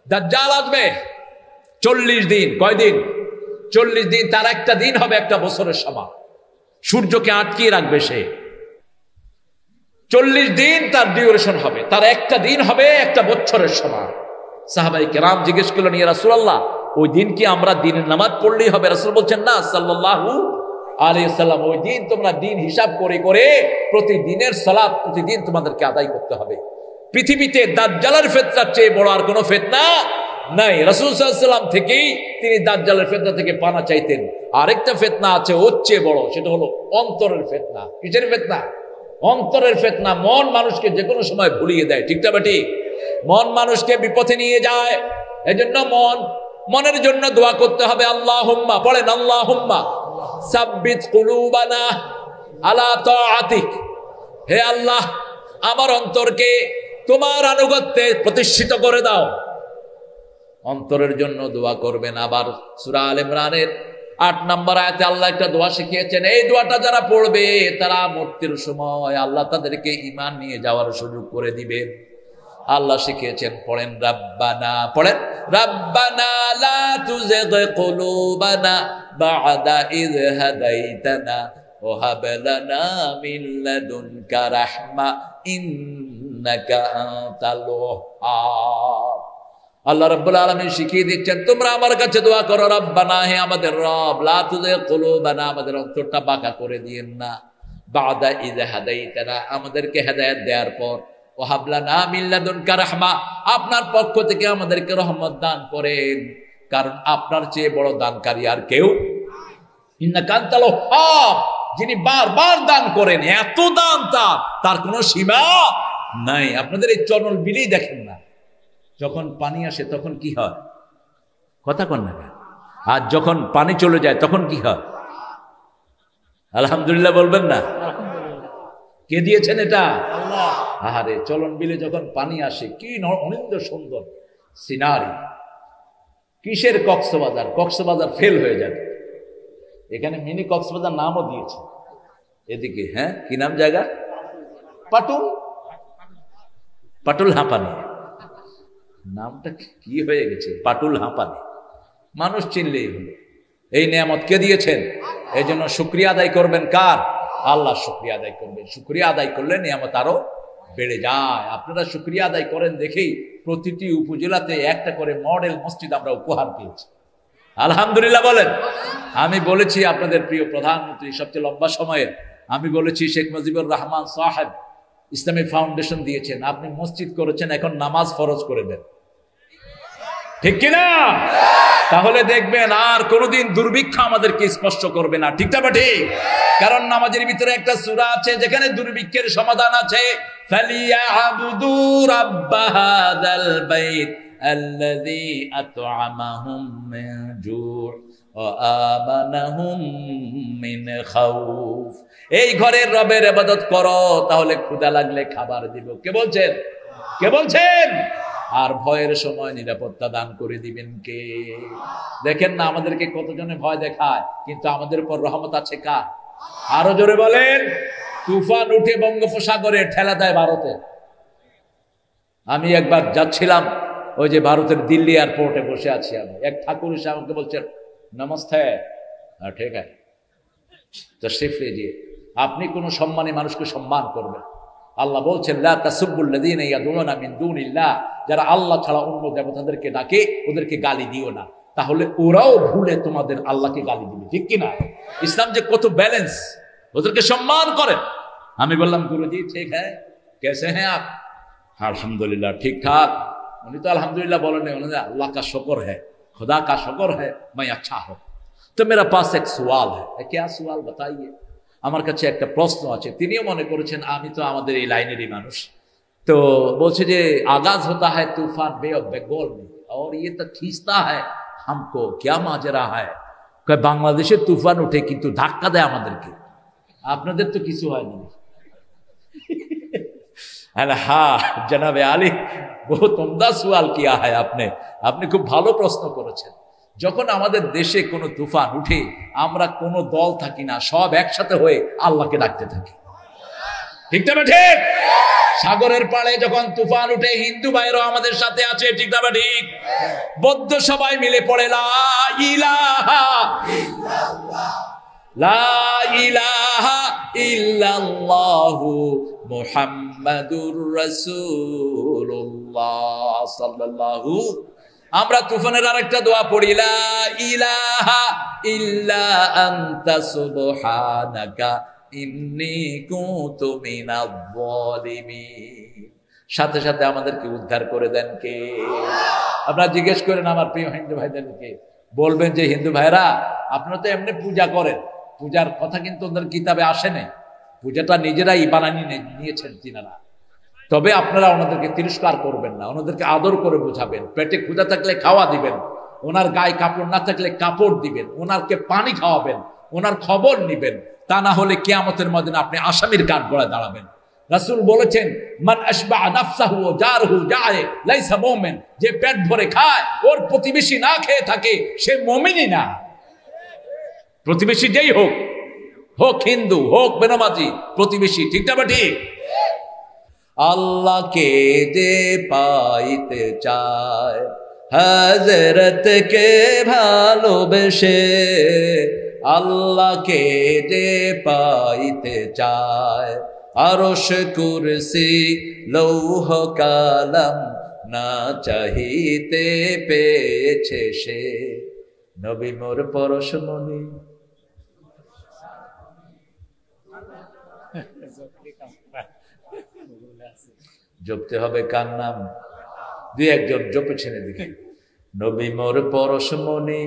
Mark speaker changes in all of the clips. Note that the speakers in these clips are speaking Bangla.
Speaker 1: দাজ্জাল আসবে 40 দিন। কয়দিন? 40 দিন। তার একটা দিন হবে একটা বছরের সমান। সূর্যকে আটকিয়ে রাখবে সে। 40 দিন তার ডিউরেশন হবে, তার একটা দিন হবে একটা বছরের সমান। সাহাবায়ে কেরাম জিজ্ঞেস করলেন, ইয়া রাসূলুল্লাহ, ওই দিন কি আমরা দিনের নামাজ পড়লেই হবে? রাসূল বলছেন, না সাল্লাল্লাহু আলাইহি সাল্লাম, ওই দিন তোমরা দিন হিসাব করে করে প্রতিদিনের সালাত প্রতিদিন তোমাদেরকে আদায় করতে হবে। পৃথিবীতে দাজ্জালের ফিতনার চেয়ে বড় আর কোনো ফিতনা নাই। রাসূল সাল্লাল্লাহু আলাইহি সাল্লাম থেকেই তিনি দাজ্জালের ফিতনা থেকে পানা চাইতেন। আরেকটা ফিতনা আছে ওর চেয়ে বড়, সেটা হলো অন্তরের ফিতনা। কিসের ফিতনা? অন্তরের ফিতনা। মন মানুষকে যে কোনো সময় ভুলিয়ে দেয়, ঠিক না বেটি? মন মানুষকে বিপথে নিয়ে যায়। এজন্য মনের জন্য দোয়া করতে হবে। আল্লাহুম্মা, পড়েন আল্লাহুম্মা সাব্বিত কুলুবানা আলা তাআতিক। হে আল্লাহ, আমার অন্তরকে তোমার আনুগত্যে প্রতিষ্ঠিত করে দাও। অন্তরের জন্য দোয়া করবেন। আবার সূরা আলে ইমরানের 8 নম্বর আয়াতে আল্লাহ একটা দোয়া শিখিয়েছেন। এই দোয়াটা যারা পড়বে তারা মৃত্যুর সময় আল্লাহ তাদেরকে ঈমান নিয়ে যাওয়ার সুযোগ করে দিবেন। আল্লাহ শিখিয়েছেন, পড়েন রাব্বানা, পড়েন রাব্বানা লা তুযিগ কুলুবানা বা'দা ইয হাদাইতানা ওয়া হাব লানা মিন লাদুনকা রাহমা ইন্নাকা আনতাল ওয়াহ্হাব। আল্লাহ রাব্বুল আলামিন শিখিয়ে দিচ্ছেন, তোমরা আমার কাছে দোয়া করো, রাব্বানা, হে আমাদের রব, লা তুযিগ কুলুবানা, আমাদের অন্তরটা বাঁকা করে দিয়েন না, বা'দা ইয হাদাইতানা, আমাদেরকে হেদায়েত দেওয়ার পর, ওয়া হাব লানা মিন লাদুনকা রাহমা, আপনার পক্ষ থেকে আমাদেরকে রহমত দান করেন, কারণ আপনার চেয়ে বড় দানকারী আর কেউ। ইন্নাকা আনতাল ওয়াহ্হাব, যিনি বারবার দান করেন, এত দান তার কোনো সীমা নাই। আপনাদের এই চরল বিলেই দেখেন না, যখন পানি আসে তখন কি হয়? কথা কন না। আর যখন পানি চলে যায় তখন কি হয়? আলহামদুলিল্লাহ বলবেন না? কে দিয়েছেন এটা? আল্লাহ। আহারে, চলন বিলে যখন পানি আসে কি অনিন্দ সুন্দর সিনারি। কিসের কক্সবাজার? কক্সবাজার ফেল হয়ে যাবে। এখানে মিনি কক্সবাজার নামও দিয়েছে এদিকে। হ্যাঁ, কি নাম জায়গা? পাটুল হাঁপানি। নামটা কি হয়ে গেছে, পাটুল হাঁপানি। মানুষ চিনলেই হলো। এই নিয়ামত কে দিয়েছেন? এই জন্য শুকরিয়া আদায় করবেন। কার? আল্লাহ শুকরিয়া আদায় করবেন। শুকরিয়া আদায় করলে নিয়ামত আরো বেড়ে যায়। আপনারা শুকরিয়া আদায় করেন দেখেই প্রতিটি উপজেলাতে একটা করে মডেল মসজিদ আমরা উপহার পেয়েছি। আলহামদুলিল্লাহ বলেন। আমি বলেছি আপনাদের প্রিয় প্রধানমন্ত্রী সবচেয়ে লম্বা সময়ের, আমি বলেছি শেখ মুজিবুর রহমান সাহেব ইসলামী ফাউন্ডেশন দিয়েছেন, আপনি মসজিদ করেছেন, এখন নামাজ ফরজ করে দেন, ঠিক কিনা? তাহলে দেখবেন আর কোনোদিন দুর্ভিক্ষ আমাদেরকে স্পর্শ করবে না, ঠিক না ঠিক? কারণ নামাজের ভিতরে একটা সূরা আছে যেখানে দুর্ভিক্ষের সমাধান আছে। ফালিয়াবুদু রাব্ব হাযাল বাইত আল্লাযী আত'আমাহুম মিন জু' ওয়া আমানাহুম মিন খাউফ। এই ঘরের রবের ইবাদত করো, তাহলে ক্ষুধা লাগলে খাবার দিব। কে বলছেন? কে বলছেন? আর ভয়ের সময় নিরাপত্তা দান করে দিবেন কে? দেখেন না আমাদেরকে কতজনে ভয় দেখায়, কিন্তু আমাদের উপর রহমত আছে কার? আরো জোরে বলেন। তুফান উঠে বঙ্গোপসাগরে ঠেলা দেয় ভারতে। আমি একবার যাচ্ছিলাম, ওই যে ভারতের দিল্লি এয়ারপোর্টে বসে আছি আমি, এক ঠাকুর এসে আমাকে বলছেন নমস্তে। ঠিক আছে, তশরিফ লিজিয়ে। আপনি কোন সম্মানী মানুষকে সম্মান করবেন। আল্লাহ বলছেন লা তাসুবুল্লাযীনা ইয়াদউনা মিন দুনিল্লাহ, যারা আল্লাহ ছাড়া অন্য দেবতাদেরকে ডাকে ওদেরকে গালি দিও না, তাহলে ওরাও ভুলে তোমাদের আল্লাহকে গালি দিবে, ঠিক কিনা? ইসলাম যে কত ব্যালেন্স, ওদেরকে সম্মান করেন। আমি বললাম গুরুজি ঠিক হ্যাঁ, কেসে হ্যাঁ আপ? আলহামদুলিল্লাহ ঠিক ঠাক। উনি তো আলহামদুলিল্লাহ বলেন, আল্লাহ কা শুকর হ্যায়, खुदा का शुक्र है मैं अच्छा हूं। तो मेरा पास एक सवाल है। क्या सवाल बताइए? আমার কাছে একটা প্রশ্ন আছে। তিনিও মনে করেছেন আমি তো আমাদের এই লাইনেরই মানুষ। তো বলছে যে आगाज होता है तूफान बे ऑफ बंगाल में और ये तो खींचता है हमको, क्या माजरा है? কয় বাংলাদেশে তুফান উঠে কিন্তু ধাক্কা দেয় আমাদেরকে, আপনাদের তো কিছু হয় না। हाँ जनाब आली बहुत उम्दा सवाल किया है आपने, আপনি খুব ভালো প্রশ্ন করেছেন। যখন আমাদের দেশে কোনো তুফান উঠে আমরা কোনো দল থাকি না, সব একসাথে হয়ে আল্লাহকে ডাকতে থাকি। ঠিক না ঠিক? সাগরের পাড়ে যখন তুফান উঠে হিন্দু ভাইরাও আমাদের সাথে আছে, ঠিক না ঠিক? বৌদ্ধ সবাই মিলে পড়ে লা ইলাহা লা ইলাহা ইল্লাল্লাহু মুহাম্মাদুর রাসূলুল্লাহ সাল্লাল্লাহু। আমরা তুফানের আরেকটা দোয়া পড়ি, লা ইলাহা ইল্লা আনতা সুবহানাকা ইন্নী কুনতু মিনাজ জালিমিন। সাথে সাথে আমাদেরকে উদ্ধার করে দেন কে? আপনারা জিজ্ঞেস করেন আমার প্রিয় হিন্দু ভাইদেরকে, বলবেন যে হিন্দু ভাইরা আপনারা তো এমনি পূজা করেন, পূজার কথা কিন্তু ওদের কিতাবে আসে নাই, পূজাটা নিজেরাই বানিয়ে নিয়েছেন তিনারা। তবে আপনারা ওনাদেরকে তিরস্কার করবেন না, ওনাদেরকে আদর করে বোঝাবেন, পেটে ক্ষুধা থাকলে খাওয়া দিবেন, ওনার গায়ে কাপড় না থাকলে কাপড় দিবেন, ওনারকে পানি খাওয়াবেন, ওনার খবর নিবেন। তা না হলে কিয়ামতের ময়দানে আপনি আসামির কাঠ গড়ায় দাঁড়াবেন। রাসূল বলেছেন, মান আশবা নাফসাহু ওয়া জারহু জায়ে লাইসা মুমিন। যে পেট ভরে খায় ওর প্রতিবেশী না খেয়ে থাকে, সে মুমিনই না। প্রতিবেশী যেই হোক, হোক হিন্দু হোক বেনামাজি, প্রতিবেশী, ঠিক না ঠিক? আল্লাহকে যে পাইতে চায় হযরতকে ভালোবেসে, আল্লাহকে যে পাইতে চায় আরশ কুরসি লৌহ কালাম না চাহিতে পেয়েছে সে। নবী মোর পরশমণি। জপতে হবে কার নাম? দুই একজন জপেছেন এদিকে। নবী মোর পরশমণি,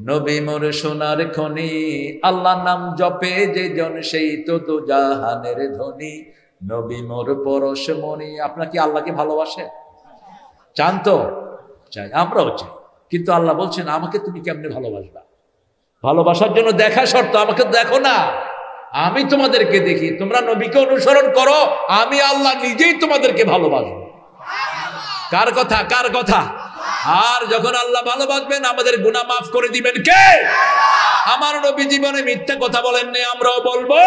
Speaker 1: নবী মোর সোনার খনি, আল্লাহ নাম জপে যে জন সেই তো জাহানের ধনী। নবী মোর পরশমণি। আপনার কি আল্লাহকে ভালোবাসে? চান তো? চাই, আমরাও চাই। কিন্তু আল্লাহ বলছেন আমাকে তুমি কেমনে ভালোবাসবা? ভালোবাসার জন্য দেখা শর্ত, আমাকে দেখো না, আমি তোমাদেরকে দেখি। তোমরা নবীকে অনুসরণ করো, আমি আল্লাহ নিজেই তোমাদেরকে ভালোবাসবো। কার কথা? কার কথা? আর যখন আল্লাহ ভালোবাসবেন আমাদের গুনাহ মাফ করে দিবেন কে? আমার নবী জীবনে মিথ্যা কথা বলেন নাই, আমরাও বলবো।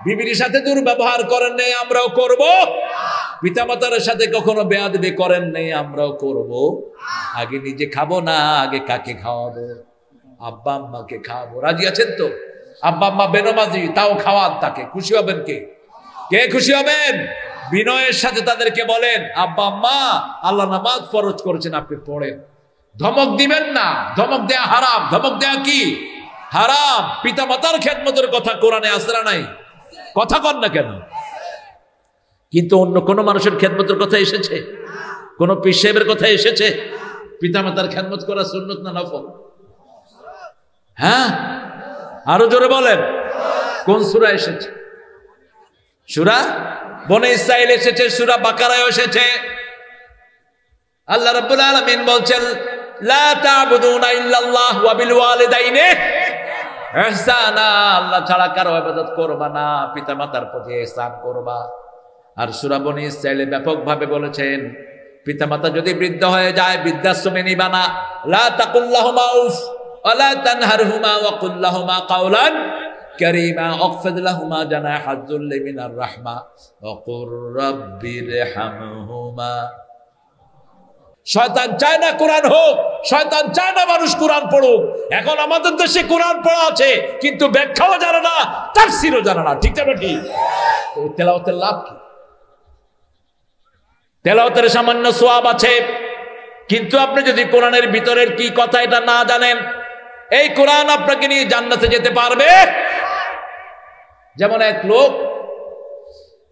Speaker 1: বিবির সাথে দুর্ব্যবহার করেন নাই, আমরাও করব। পিতামাতার সাথে কখনো বেয়াদবি করেন নাই, আমরাও করব। আগে নিজে খাবো না, আগে কাকে খাওয়াবো? আব্বা আম্মাকে খাওয়াবো। রাজি আছেন তো? আব্বা আম্মা বেনামাজি, তাও খাওয়ান তাকে। খুশি হবেন কে? কে খুশি হবেন? বিনয়ের সাথে তাদেরকে বলেন, আব্বা আম্মা আল্লাহ নামাজ ফরজ করেছেন, আপনি পড়েন। ধমক দিবেন না, ধমক দেয়া হারাম। ধমক দেয়া কি? হারাম। পিতা মাতার খেদমতের কথা কোরআনে আছে না নাই? কথা কন না কেন? কিন্তু অন্য কোন মানুষের খেদমতের কথা এসেছে? কোন পীর সাহেবের কথা এসেছে? পিতা মাতার খেদমত করা সুন্নত না নফল? হ্যাঁ, আরো জোরে বলেন। কোন সূরা এসেছে? সূরা বনে ইসরাইল এসেছে, সূরা বাকারায় এসেছে। আল্লাহ রাব্বুল আলামিন বলছেন, লা তা'বুদুনা ইল্লাল্লাহ ওয়া বিল ওয়ালিদাইনি ইহসানা। আল্লাহ ছাড়া কারো ইবাদত করবা না, পিতামাতার প্রতি ইহসান করবা। আর সূরা বনে ইসরাইলে ব্যাপকভাবে বলেছেন, পিতামাতা যদি বৃদ্ধ হয়ে যায় বৃদ্ধাশ্রমে নিবা না। লা তাকুল্লাহুমা উফ ওয়া লা তানহারহুমা ওয়া কুল্লাহুমা কাওলান কারীমা ওয়াখফিদ লাহুমা জানাহায যুল্লি মিনার রাহমা ওয়া কুর রাব্বিরহামহুমা। শয়তান চায় না কোরআন হোক, শয়তান চায় না মানুষ কোরআন পড়ুক। এখন আমাদের দেশে কোরআন পড়া আছে, কিন্তু ব্যাখ্যাও জানে না, তাফসীরও জানে না। ঠিক না ঠিক? তেলাওয়াতের লাভ কি? তেলাওয়াতের সামান্য সওয়াব আছে, কিন্তু আপনি যদি কোরআনের ভিতরের কি কথা এটা না জানেন, এই কোরআন আপনাকে নিয়ে জান্নাতে যেতে পারবে? যেমন এক লোক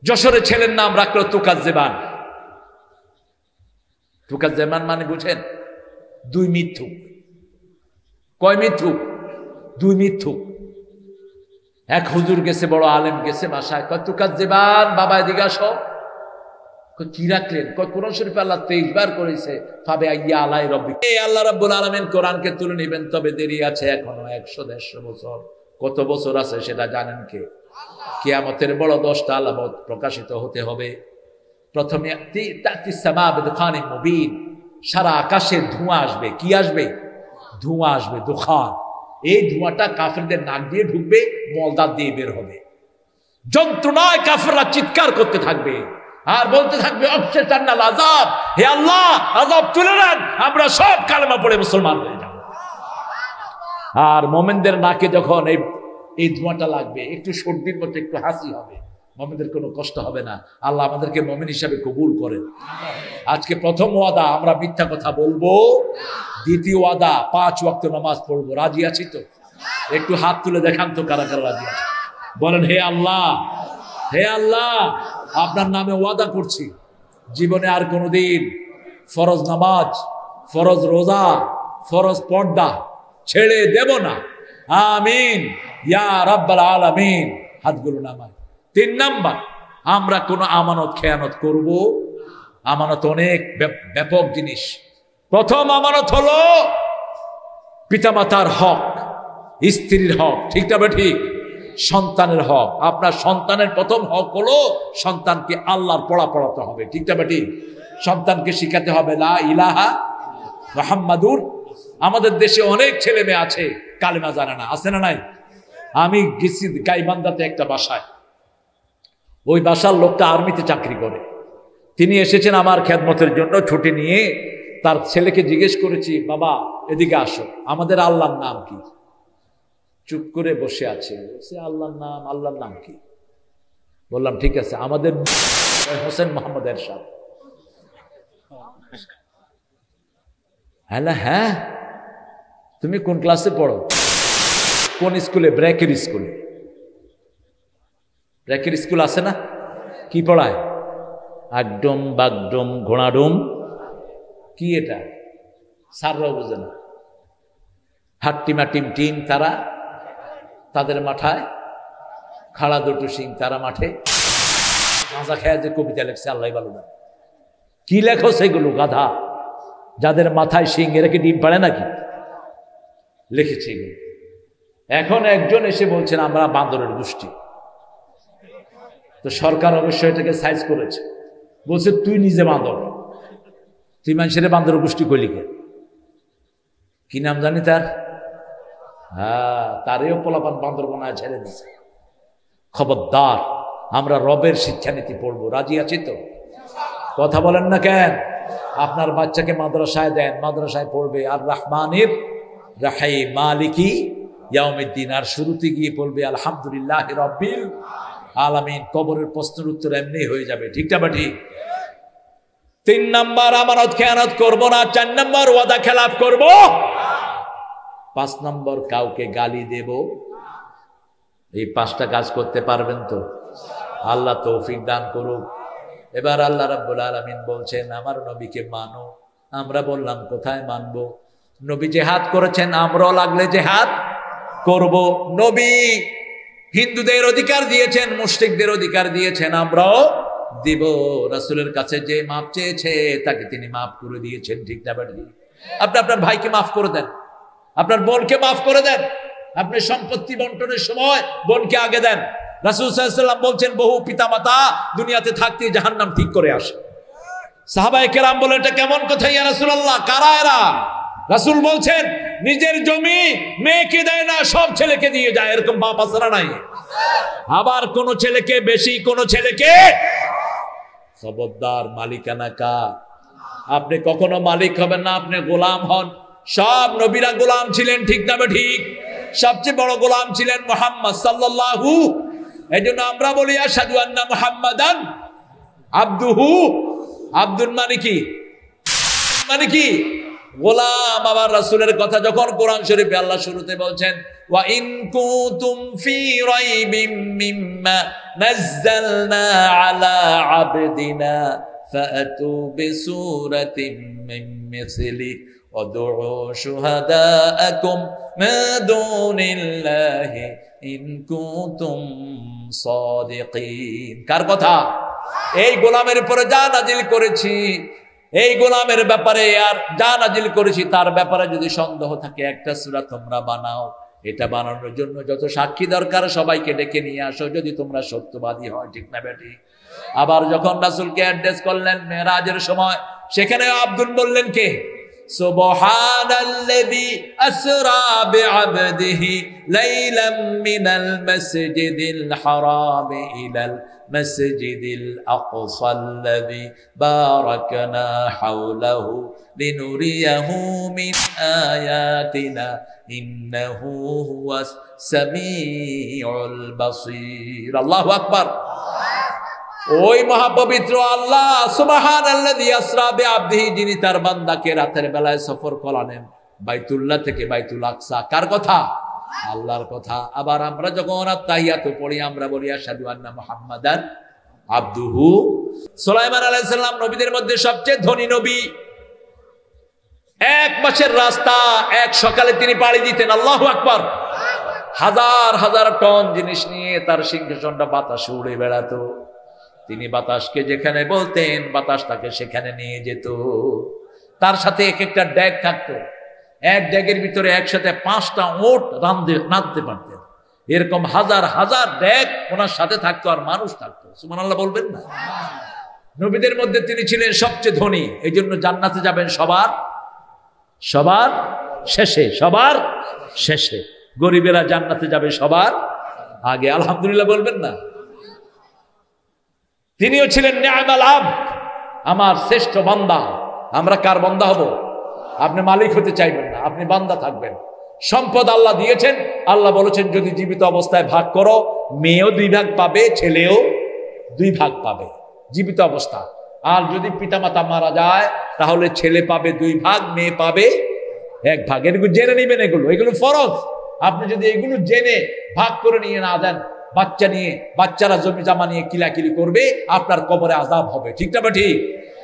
Speaker 1: যশোরের ছেলের নাম রাখলো তুকাজ্জেবান। তুকাজ্জেবান মানে বুঝেন? দুই মিথ্যুক। কয় মিথ্যুক? দুই মিথ্যুক। এক হুজুর গেছে, বড় আলেম গেছে বাসায়, কয় তুকাজ্জেবান বাবা এদিকে আসো। কি রাখলেন? কয় কোরআন শরীফ আল্লাহ 23 বার করেছে, ফাবে আইয়া আলাই রব্বি। এই আল্লাহ রাব্বুল আলামিন কোরআনকে তুলে নেবেন, তবে দেরি আছে এখনো 100-150 বছর। কত বছর আছে সেটা জানেন কে? কিয়ামতের বড় 10টা আলামত প্রকাশিত হতে হবে। প্রথমে তাতিস সামা বিদখানিন মুবিন, সারা আকাশে ধোঁয়া আসবে। কি আসবে? ধোঁয়া আসবে, দুখান। এই ধোঁয়াটা কাফেরদের নাক দিয়ে ঢুকবে, মলদার দিয়ে বের হবে। যন্ত্রণায় কাফেররা চিৎকার করতে থাকবে আর বলতে থাকবে অবশেষান্নাল আযাব, হে আল্লাহ আযাব তুলে নেন, আমরা সব কালেমা পড়ে মুসলমান হয়ে যাব। আর মুমিনদের নাকে যখন এই ধোঁয়াটা লাগবে, একটু সর্দির মতো একটু হাসি হবে, মুমিনদের কোনো কষ্ট হবে না। আল্লাহ আমাদেরকে মুমিন হিসাবে কবুল করেন। আজকে প্রথম ওয়াদা, আমরা মিথ্যা কথা বলবো। দ্বিতীয় ওয়াদা, 5 ওয়াক্ত নামাজ পড়বো। রাজি আছি তো? একটু হাত তুলে দেখান তো কারা কারা রাজি আছে। বলেন, হে আল্লাহ, হে আল্লাহ, আপনার নামে ওয়াদা করছি জীবনে আর কোনোদিন ফরজ নামাজ, ফরজ রোজা, ফরজ পর্দা ছেড়ে দেব না। আমিন ইয়া রাব্বাল আলামিন। হাতগুলো নামায়। 3 নাম্বার, আমরা কোনো আমানত খেয়ানত করব? আমানত অনেক ব্যাপক জিনিস। প্রথম আমানত হলো পিতামাতার হক, স্ত্রীর হক, ঠিক না ঠিক? সন্তানের হক। আপনার সন্তানের প্রথম হক হলো সন্তানকে আল্লাহর পড়া পড়াতে হবে, ঠিক না ঠিক? সন্তানকে শিখাতে হবে লা ইলাহা মুহাম্মাদুর। আমাদের দেশে অনেক ছেলে মেয়ে আছে কালেমা জানে না, আছে না নাই? আমি গেছি গাইবান্ধাতে একটা বাসায়, ওই বাসার লোকটা আর্মিতে চাকরি করে। তিনি এসেছেন আমার খেদমতের জন্য ছুটি নিয়ে। তার ছেলেকে জিজ্ঞেস করেছি, বাবা এদিকে আসো, আমাদের আল্লাহর নাম কি? চুপ করে বসে আছে। আল্লাহর নাম কি? বললাম ঠিক আছে, আমাদের হোসেন মোহাম্মদ এরশাদ। হ্যাঁ, তুমি কোন ক্লাসে পড়ো? কোন স্কুলে? ব্র্যাকের স্কুলে। ব্র্যাকের স্কুল আছে না? কি পড়ায়? আগডম বাগডম ঘোড়াডুম। কি এটা? স্যাররাও বোঝে না। হাট্টিমা টিম টিম তারা, তাদের মাথায় খাড়া দুটো সিং, তারা মাঠে গাঁজা খেয়ে যে কবিতা লেখছে আল্লাহ ভালো জানে। কি লেখো সেগুলো? গাধা, যাদের মাথায় সিং, এরা কি ডিম পাড়ে নাকি? লিখেছে এগুলো। এখন একজন এসে বলছেন আমরা বান্দরের গোষ্ঠী। তো সরকার অবশ্যই এটাকে সাইজ করেছে, বলছে তুই নিজে বান্দর, তুই মানুষের বান্দরের গোষ্ঠী কইলি কে? কি নাম জানি তার? হ্যাঁ, তারেও পোলাপান বান্দর বানায় ছেড়ে দিছে। খবরদার, আমরা রবের শিক্ষানীতি পড়বো। রাজি আছি তো? কথা বলেন না কেন? আপনার বাচ্চাকে মাদ্রাসায় দেন, মাদ্রাসায় পড়বে আর রহমানির রাহিম মালিকি ইয়াউমিদ্দিন, আর শুরুতে গিয়ে পড়বে আলহামদুলিল্লাহ রাব্বিল আলামিন। কবরের প্রশ্নের উত্তর এমনি হয়ে যাবে, ঠিক না ঠিক? 3 নাম্বার, আমানত খেয়ানত করব না। 4 নাম্বার, ওয়াদা খেলাফ করব। 5 নম্বর, কাউকে গালি দেব। এই 5টা কাজ করতে পারবেন তো? আল্লাহ তৌফিক দান করুক। এবার আল্লাহ রাব্বুল আলামিন বলছেন আমার নবীকে মানো। আমরা বললাম কোথায় মানবো? নবী জিহাদ করেছেন, আমরাও লাগলে জিহাদ করব। নবী হিন্দুদের অধিকার দিয়েছেন, মুশরিকদের অধিকার দিয়েছেন, আমরাও দিব। রাসূলের কাছে যে মাপ চেয়েছে তাকে তিনি মাফ করে দিয়েছেন, ঠিক না ঠিক? আপনি আপনার ভাইকে মাফ করে দেন, আপনার বোনকে মাফ করে দেন। আপনি সম্পত্তি বন্টনের সময় বোনকে আগে দেন। রাসূল সাল্লাল্লাহু আলাইহি ওয়াসাল্লাম বলছেন বহু পিতামাতা দুনিয়াতে থাকতে জাহান্নাম ঠিক করে আসে। সাহাবায়ে কেরাম বলেন এটা কেমন কথা ইয়া রাসূলুল্লাহ, কারা এরা? রাসূল বলছেন নিজের জমি মেয়েকে দেয় না, সব ছেলেকে দিয়ে যায়। এরকম বাপ আছে না নাই? আবার কোন ছেলেকে বেশি, কোন ছেলেকে। খবরদার, মালিকানা কার? আপনি কখনো মালিক হবেন না, আপনি গোলাম হন। সব নবীরা গোলাম ছিলেন, ঠিক না ঠিক? সবচেয়ে বড় গোলাম ছিলেন মুহাম্মদ সাল্লাল্লাহু। এজন্য আমরা বলি আশহাদু আন্না মুহাম্মাদান আবদুহু। আব্দুল মানে কি? মানে কি? গোলাম। আবার রাসূলের কথা যখন কোরআন শরীফে আল্লাহ শুরুতে বলছেন ওয়া ইন কুনতুম ফি রাইবিম মিম্মা নাযালনা আলা আবদিনা ফাআতু বিসূরাতিম মিন মিসলি ওয়াদউ শুহাদাআকুম মা দুনিল্লাহি ইন কুনতুম সাদিকিন। কার কথা? এই গোলামের উপরে যা নাজিল করেছি, এই গোলামের ব্যাপারে আর যা নাজিল করেছি তার ব্যাপারে যদি সন্দেহ থাকে একটা সূরা তোমরা বানাও। এটা বানানোর জন্য যত সাক্ষী দরকার সবাইকে ডেকে নিয়ে আসো, যদি তোমরা সত্যবাদী হয়, ঠিক না বেটি? আবার যখন রাসূলকে অ্যাড্রেস করলেন মেরাজের সময়, সেখানে আব্দুল বললেন কে? সুবহানাল্লাযী আসরা বিআবদিহি লাইলাম মিনাল মাসজিদিল হারাম ইলাল মাসজিদিল আকসাল্লাযী বারাকনা হাওলাহু লিনুরিয়াহু মিন আয়াতিনা ইন্নাহু হুয়াস সামিউল বাসীর। আল্লাহু আকবার। ওই মহাপবিত্র আল্লাহ সুবহানাল্লাযী আসরা বিআবদিহি, যিনি তার বান্দাকে রাতের বেলায় সফর করালেন বাইতুল্লাহ থেকে বাইতুল আকসা। কার কথা? আল্লাহর কথা। আবার আমরা যখন আত-তাহিয়াত পড়ি আমরা বলি আশহাদু আন্না মুহাম্মাদান আবদুহু। সুলাইমান আলাইহিস সালাম নবীদের মধ্যে সবচেয়ে ধনী নবী। এক মাসের রাস্তা এক সকালে তিনি পাড়ি দিতেন। আল্লাহু আকবার। হাজার হাজার টন জিনিস নিয়ে তার সিংহাসনটা বাতাসে উড়ে বেড়াতো। তিনি বাতাসকে যেখানে বলতেন বাতাস তাকে সেখানে নিয়ে যেত। তার সাথে এক একটা ড্যাগ থাকতো, এক ড্যাগের ভিতরে একসাথে 5টা ওট নাচতে পারতেন। এরকম হাজার হাজার ড্যাগ ওনার সাথে থাকতো আর মানুষ থাকতো। সুবহানাল্লাহ বলবেন না? নবীদের মধ্যে তিনি ছিলেন সবচেয়ে ধনী। এই জন্য জান্নাতে যাবেন সবার সবার শেষে, সবার শেষে। গরিবেরা জান্নাতে যাবে সবার আগে। আলহামদুলিল্লাহ বলবেন না? তিনিও ছিলেন নি'মাল আবদ, আমার শ্রেষ্ঠ বান্দা। আমরা কার বান্দা হব? আপনি মালিক হতে চাইবেন না, আপনি বান্দা থাকবেন। সম্পদ আল্লাহ দিয়েছেন, আল্লাহ বলেছেন যদি জীবিত অবস্থায় ভাগ করো, মেয়েও 2 ভাগ পাবে, ছেলেও 2 ভাগ পাবে জীবিত অবস্থা। আর যদি পিতামাতা মারা যায় তাহলে ছেলে পাবে 2 ভাগ, মেয়ে পাবে 1 ভাগ। এগুলো জেনে নেবেন, এগুলো ফরজ। আপনি যদি এগুলো জেনে ভাগ করে নিয়ে না দেন, বাচ্চারা জমি জামা নিয়ে কিলাকিলি করবে, আপনার কবরে আযাব হবে। ঠিক না? ঠিক।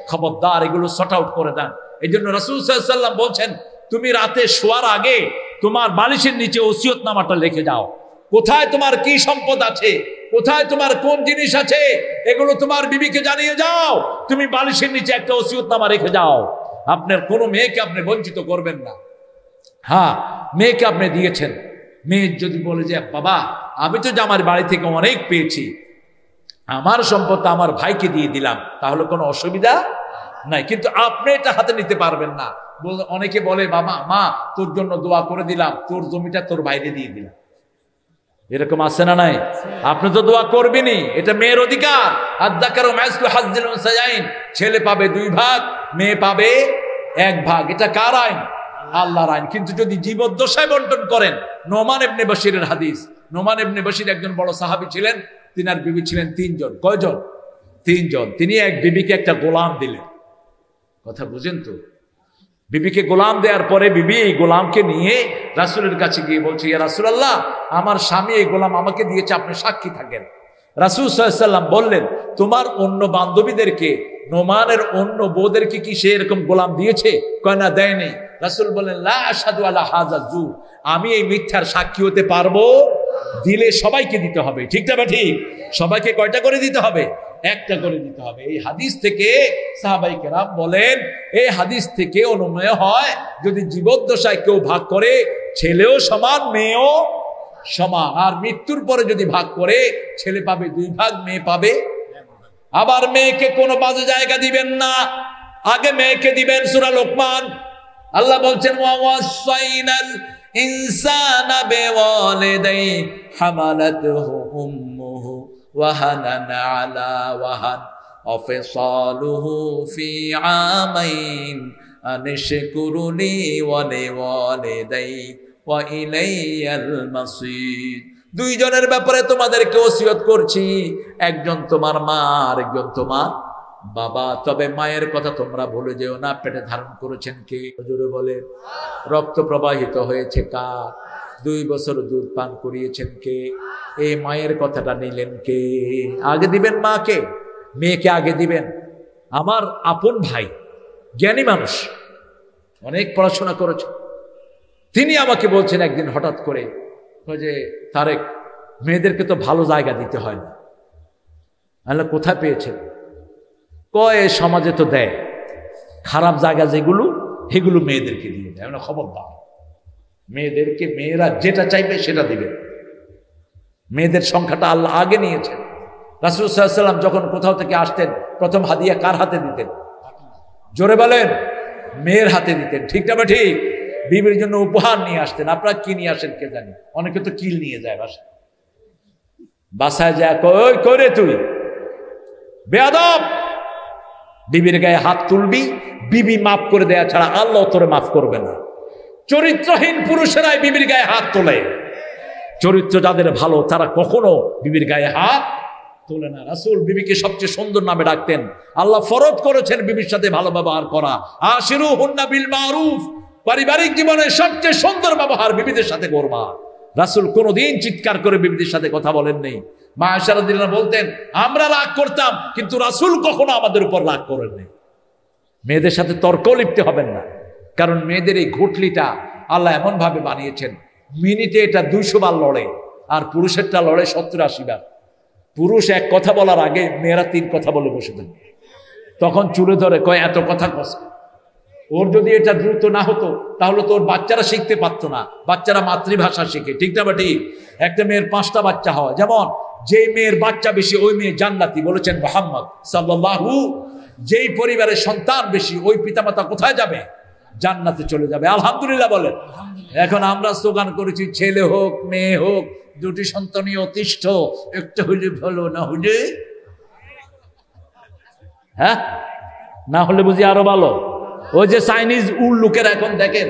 Speaker 1: খবরদার এগুলো শর্ট আউট করে দেন। এই জন্য রাসূল সাল্লাল্লাহু আলাইহি ওয়াসাল্লাম বলছেন তুমি রাতে শোয়ার আগে তোমার বালিশের নিচে ওসিয়তনামাটা লিখে যাও। কোথায় তোমার কি সম্পদ আছে, কোথায় তোমার কোন জিনিস আছে, এগুলো তোমার বিবিকে জানিয়ে যাও। তুমি বালিশের নিচে একটা ওসিয়তনামা রেখে যাও। আপনার কোনো মেয়েকে আপনি বঞ্চিত করবেন না। হ্যাঁ, মেয়েকে আপনি দিয়েছেন, মেয়ে যদি বলে যে বাবা আমি তো আমার বাড়ি থেকে অনেক পেয়েছি, আমার সম্পদটা আমার ভাইকে দিয়ে দিলাম, তাহলে কোনো অসুবিধা নাই। কিন্তু আপনি এটা হাতে নিতে পারবেন না। অনেকে বলে বাবা মা তোর জন্য দোয়া করে দিলাম, তোর জমিটা তোর বাইরে দিয়ে দিলাম। এরকম আছে না নাই? আপনি তো দোয়া করবেনই, এটা মেয়ের অধিকার। আয-যাকারু মিসলু হাজ্জিল উনসায়াইন, ছেলে পাবে 2 ভাগ, মেয়ে পাবে 1 ভাগ। এটা কার আইন? আল্লাহর আইন। কিন্তু যদি জীবদ্দশায় বন্টন করেন, নোমান ইবনে বশিরের হাদিস। নোমান ইবনে বশির একজন বড় সাহাবী ছিলেন, তিনার বিবি ছিলেন 3 জন। কয়জন? 3 জন। তিনি এক বিবিকে একটা গোলাম দিলেন। কথা বুঝেন তো? বিবিকে গোলাম দেওয়ার পরে বিবি এই গোলামকে নিয়ে রাসূলের কাছে গিয়ে বলছে ইয়া রাসূলুল্লাহ, আমার স্বামী এই গোলাম আমাকে দিয়েছে, আপনি সাক্ষী থাকেন। রাসূল সাল্লাল্লাহু আলাইহি ওয়াসাল্লাম বললেন তোমার অন্য বান্ধবীদেরকে, নোমানের অন্য বউদেরকে কি সে এরকম গোলাম দিয়েছে? কয় না, দেয়নি। রাসূল বললেন লা আশহাদু আলা হাযা যুর, আমি এই মিথ্যার সাক্ষী হতে পারবো? দিলে সবাইকে দিতে হবে। ঠিক না? ঠিক। সবাইকে কয়টা করে দিতে হবে? 1টা করে দিতে হবে। এই হাদিস থেকে সাহাবায়ে কেরাম বলেন, এই হাদিস থেকে অনুমেয় হয় যদি জীবদ্দশায় কেউ ভাগ করে, ছেলেও সমান মেয়েও সমান। আর মৃত্যুর পরে যদি ভাগ করে, ছেলে পাবে 2 ভাগ, মেয়ে পাবে। আবার মেয়েকে কোনো বাজে জায়গা দিবেন না, আগে মেয়েকে দিবেন। সূরা লোকমান আল্লাহ বলছেন ওয়া ওয়াসাইনাল ইনসানা বিওয়ালিদাইহি হামালাতুহু উম্মুহু ওয়াহানান আলা ওয়াহান ওয়া ফিসালুহু ফি আমাইন আনশকুরুনি ওয়া লিওয়ালিদাইক ওয়া ইলাইয়াল মাসির। 2 জনের ব্যাপারে তোমাদেরকে ওসিয়ত করছি, একজন তোমার মা আর একজন তোমার বাবা। তবে মায়ের কথা তোমরা ভুলে যেও না। পেটে ধারণ করেছেন কে? জোরে বলে। রক্ত প্রবাহিত হয়েছে কার? 2 বছর দুধ পান করিয়েছেন কে? এই মায়ের কথাটা নিলেন কে? আগে দিবেন মাকে, মেয়েকে আগে দিবেন। আমার আপন ভাই, জ্ঞানী মানুষ, অনেক পড়াশোনা করেছে, তিনি আমাকে বলছেন একদিন হঠাৎ করে যে তারেক, মেয়েদেরকে তো ভালো জায়গা দিতে হয় না। আল্লাহ কোথায় পেয়েছেন? কয় সমাজে তো দেয়, খারাপ জায়গা যেগুলো সেগুলো মেয়েদেরকে দিয়ে দেয়। আমরা খবর দাও, মেয়েদেরকে মেয়েরা যেটা চাইবে সেটা দিবে। মেয়েদের সংখ্যাটা আল্লাহ আগে নিয়েছেন। রাসূল সাল্লাল্লাহু আলাইহি ওয়াসাল্লাম যখন কোথাও থেকে আসতেন, প্রথম হাদিয়া কার হাতে দিতেন? জোরে বলেন। মেয়ের হাতে দিতেন, ঠিক না? ঠিক, বিবির জন্য উপহার নিয়ে আসতেন। আপনারা কি নিয়ে আসেন কে জানি, অনেকে তো কিল নিয়ে যায় বাসায়, বাসায় যায় কই করে তুই বেয়াদব, বিবির গায়ে হাত তুলবি, বিবি মাফ করে দেয়া ছাড়া আল্লাহ তোরে মাফ করবে না। চরিত্রহীন পুরুষেরাই বিবির গায়ে হাত তোলে, চরিত্র যাদের ভালো তারা কখনো বিবির গায়ে হাত তোলে না। রাসূল বিবিকে সবচেয়ে সুন্দর নামে ডাকতেন। আল্লাহ ফরজ করেছেন বিবির সাথে ভালো ব্যবহার করা, আশিরুহুন্না বিল মারুফ, পারিবারিক জীবনের সবচেয়ে সুন্দর ব্যবহার বিবিদের সাথে করবা। রাসূল কোনোদিন চিৎকার করে বিবিদের সাথে কথা বলেন নেই। মা আয়েশা রাদিয়াল্লাহু আনহা বলতেন আমরা রাগ করতাম, কিন্তু রাসূল কখনো আমাদের উপর রাগ করেন নাই। মেয়েদের সাথে তর্ক লিপ্ত হবেন না, কারণ মেয়েদের এই ঘুটলিটা আল্লাহ এমন ভাবে বানিয়েছেন, মিনিটে এটা 200 বার লড়ে, আর পুরুষেরটা লড়ে 70-80 বার। পুরুষ এক কথা বলার আগে মেয়েরা 3 কথা বলে বসে থাকে, তখন চুলে ধরে কয় এত কথা কষ্ট। ওর যদি এটা দ্রুত না হতো তাহলে তো ওর বাচ্চারা শিখতে পারতো না, বাচ্চারা মাতৃভাষা শিখে, ঠিক না? বা ঠিক, একটা মেয়ের 5টা বাচ্চা হয়, যেমন যেই মেয়ের বাচ্চা বেশি ওই মেয়ে জান্নাতি, বলেছেন মুহাম্মদ সাল্লাল্লাহু। যেই পরিবারের সন্তান বেশি ওই পিতামাতা কোথায় যাবে? জান্নাতে চলে যাবে। আলহামদুলিল্লাহ বলেন। এখন আমরা স্লোগান করেছি ছেলে হোক মেয়ে হোক 2টি সন্তানই অতিষ্ঠ, একটা হইলে ভালো, না হইলে হ্যাঁ, না হলে বুঝি আরো ভালো। ওই যে চাইনিজ উল্লুকের এখন দেখেন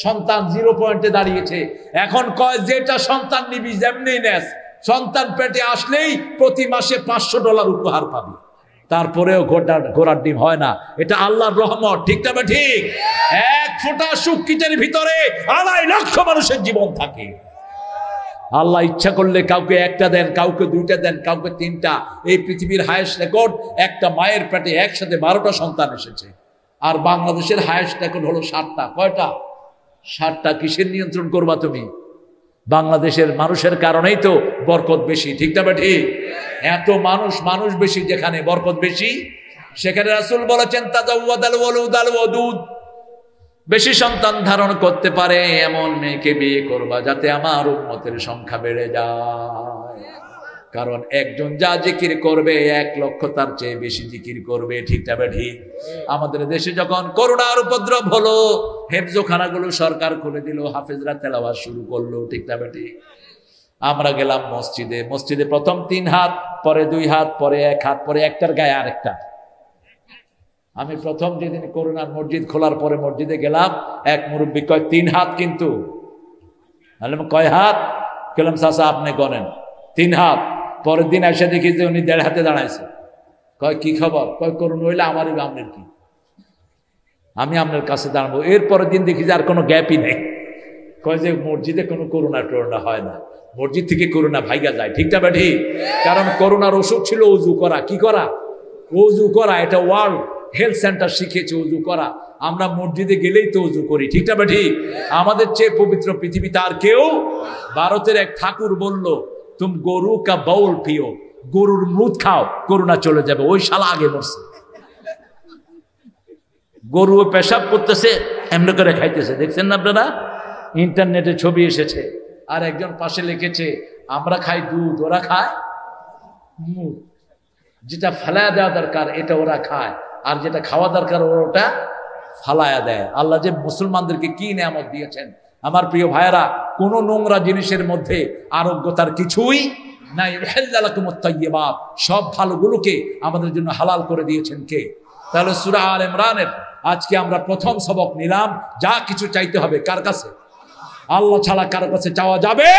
Speaker 1: সন্তান 0 পয়েন্টে দাঁড়িয়েছে, এখন কয় যেটা সন্তান নিবি যেমনি নেস, সন্তান পেটে আসলেই প্রতি মাসে $500 উপহার পাবি। তারপরেও ঘোড়ার ডিম হয় না, এটা আল্লাহর রহমত, ঠিক না? ঠিক, 1 ফোঁটা সুকিটের ভিতরে 2.5 লক্ষ মানুষের জীবন থাকে। আল্লাহ ইচ্ছা করলে কাউকে 1টা দেন, কাউকে 2টা দেন, কাউকে 3টা। এই পৃথিবীর হায়েস্ট রেকর্ড, একটা মায়ের পেটে একসাথে 12টা সন্তান এসেছে। আর বাংলাদেশের হায়েস্ট রেকর্ড হলো 7টা। কয়টা? 7টা। কিসের নিয়ন্ত্রণ করবা তুমি? বাংলাদেশের মানুষের কারণেই তো বরকত বেশি, ঠিক না? ঠিক, এত মানুষ বেশি, যেখানে বরকত বেশি সেখানে রাসূল বলেছেন তাজাওয়াদাল ওয়ালুদাল ওয়াদুদ, বেশি সন্তান ধারণ করতে পারে এমন মেয়েকে বিয়ে করবা যাতে আমার উম্মতের সংখ্যা বেড়ে যায়। কারণ একজন যা জিকির করবে 1 লক্ষ তার চেয়ে বেশি জিকির করবে, ঠিক না? ঠিক, আমাদের দেশে যখন করোনার উপদ্রব হলো, হেফজোখানাগুলো সরকার খুলে দিল, হাফেজরা তেলাওয়াত শুরু করলো, ঠিক না? ঠিক, আমরা গেলাম মসজিদে প্রথম 3 হাত, পরে 2 হাত, পরে 1 হাত, পরে একটার গায়ে আরেকটা। আমি প্রথম যেদিন করোনার মসজিদ খোলার পরে মসজিদে গেলাম, এক মুরব্বী কয় 3 হাত, কিন্তু কয় হাত? গেলাম চাচা আপনি গনেন, 3 হাত। পরের দিন এসে দেখি যে উনি 1.5 হাতে দাঁড়াইছে। কয় কি খবর? কয় করোনা হইলে আমারই আপনার কি, আমি আপনার কাছে দাঁড়াবো। এরপরের দিন দেখি যে আর কোনো গ্যাপই নেই। কয় যে মসজিদে কোনো করোনা হয় না, মসজিদ থেকে করোনা ভাইগা যায়, ঠিক না? ঠিক, কারণ করোনার ওষুধ ছিল অজু করা। কি করা? অজু করা। এটা ওয়ার্ল্ড হেলথ সেন্টার শিখেছে অজু করা। আমরা মসজিদে গেলেই তো অজু করি, ঠিক না? ঠিক, আমাদের চেয়ে পবিত্র পৃথিবীতে আর কেউ। ভারতের এক ঠাকুর বলল তুমি গরু কা বাউল পিও, গরুর মুদ খাও, করোনা চলে যাবে। ওই শালা আগে মরছে। গরু পেশাব করতেছে, এমনি করে খাইতেছে, দেখছেন না আপনারা? ইন্টারনেটে ছবি এসেছে। আর একজন পাশে লিখেছে আমরা খাই দুধ, ওরা খায় মুদ। যেটা ফেলায়া দেওয়া দরকার এটা ওরা খায়, আর যেটা খাওয়া দরকার ওটা ফালায়া দেয়। আল্লাহ যে মুসলমানদেরকে কি নিয়ামত দিয়েছেন আমার প্রিয় ভাইয়েরা, কোন নোংরা জিনিসের মধ্যে আরোগ্যতার কিছুই নাই। সব ভালোগুলোকে আমাদের জন্য হালাল করে দিয়েছেন কে? তাহলে সূরা আল ইমরানের আজকে আমরা প্রথম সবক নিলাম, যা কিছু চাইতে হবে কার কাছে? আল্লাহ ছাড়া কারো কাছে চাওয়া যাবে?